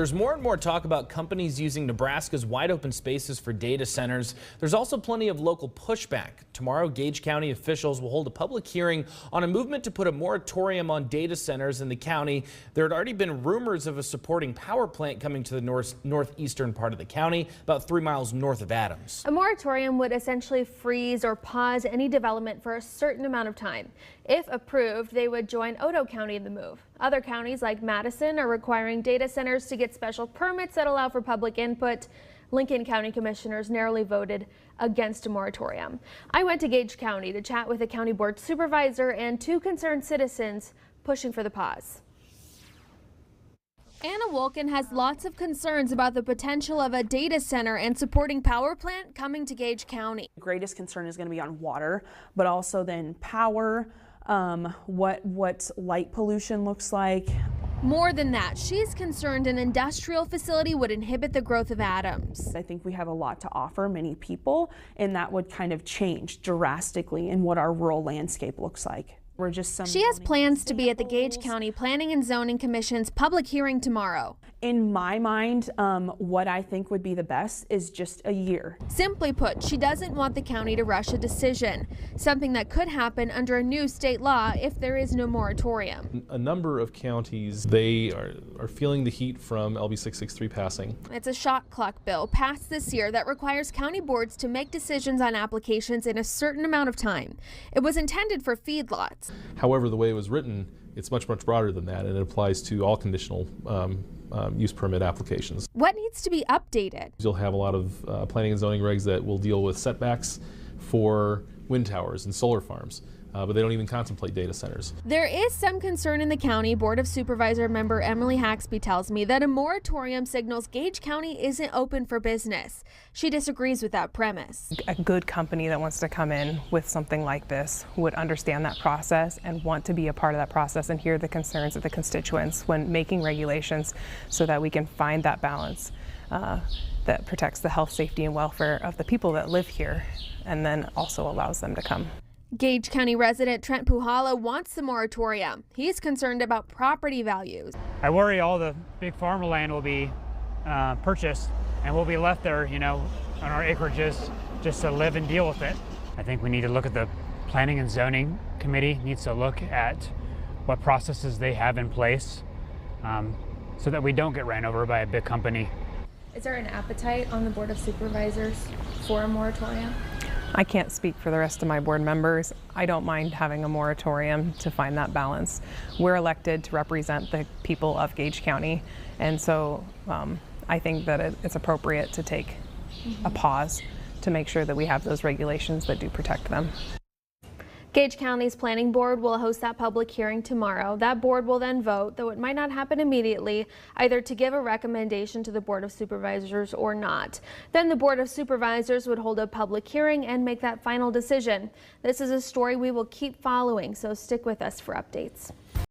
There's more and more talk about companies using Nebraska's wide open spaces for data centers. There's also plenty of local pushback. Tomorrow, Gage County officials will hold a public hearing on a movement to put a moratorium on data centers in the county. There had already been rumors of a supporting power plant coming to the northeastern part of the county, about 3 miles north of Adams. A moratorium would essentially freeze or pause any development for a certain amount of time. If approved, they would join Otoe County in the move. Other counties like Madison are requiring data centers to get special permits that allow for public input. Lincoln County commissioners narrowly voted against a moratorium. I went to Gage County to chat with a county board supervisor and 2 concerned citizens pushing for the pause. Anna Wolken has lots of concerns about the potential of a data center and supporting power plant coming to Gage County. The greatest concern is going to be on water, but also then power, what light pollution looks like. More than that, she's concerned an industrial facility would inhibit the growth of Adams. I think we have a lot to offer many people, and that would kind of change drastically in what our rural landscape looks like. She has plans to be at the Gage County Planning and Zoning Commission's public hearing tomorrow. In my mind, what I think would be the best is just a year. Simply put, she doesn't want the county to rush a decision, something that could happen under a new state law if there is no moratorium. A number of counties, they are feeling the heat from LB 663 passing. It's a shot clock bill passed this year that requires county boards to make decisions on applications in a certain amount of time. It was intended for feedlots. However, the way it was written, it's much broader than that, and it applies to all conditional use permit applications. What needs to be updated? You'll have a lot of planning and zoning regs that will deal with setbacks for wind towers and solar farms, but they don't even contemplate data centers. There is some concern in the county. Board of Supervisor member Emily Haxby tells me that a moratorium signals Gage County isn't open for business. She disagrees with that premise. A good company that wants to come in with something like this would understand that process and want to be a part of that process and hear the concerns of the constituents when making regulations so that we can find that balance that protects the health, safety, and welfare of the people that live here and then also allows them to come. Gage County resident Trent Puhala wants the moratorium. He's concerned about property values. I worry all the big farmland will be purchased and we'll be left there, on our acreages just to live and deal with it. I think we need to look at the Planning and Zoning Committee needs to look at what processes they have in place so that we don't get ran over by a big company. Is there an appetite on the Board of Supervisors for a moratorium? I can't speak for the rest of my board members. I don't mind having a moratorium to find that balance. We're elected to represent the people of Gage County, and so I think that it's appropriate to take a pause to make sure that we have those regulations that do protect them. Gage County's Planning Board will host that public hearing tomorrow. That board will then vote, though it might not happen immediately, either to give a recommendation to the Board of Supervisors or not. Then the Board of Supervisors would hold a public hearing and make that final decision. This is a story we will keep following, so stick with us for updates.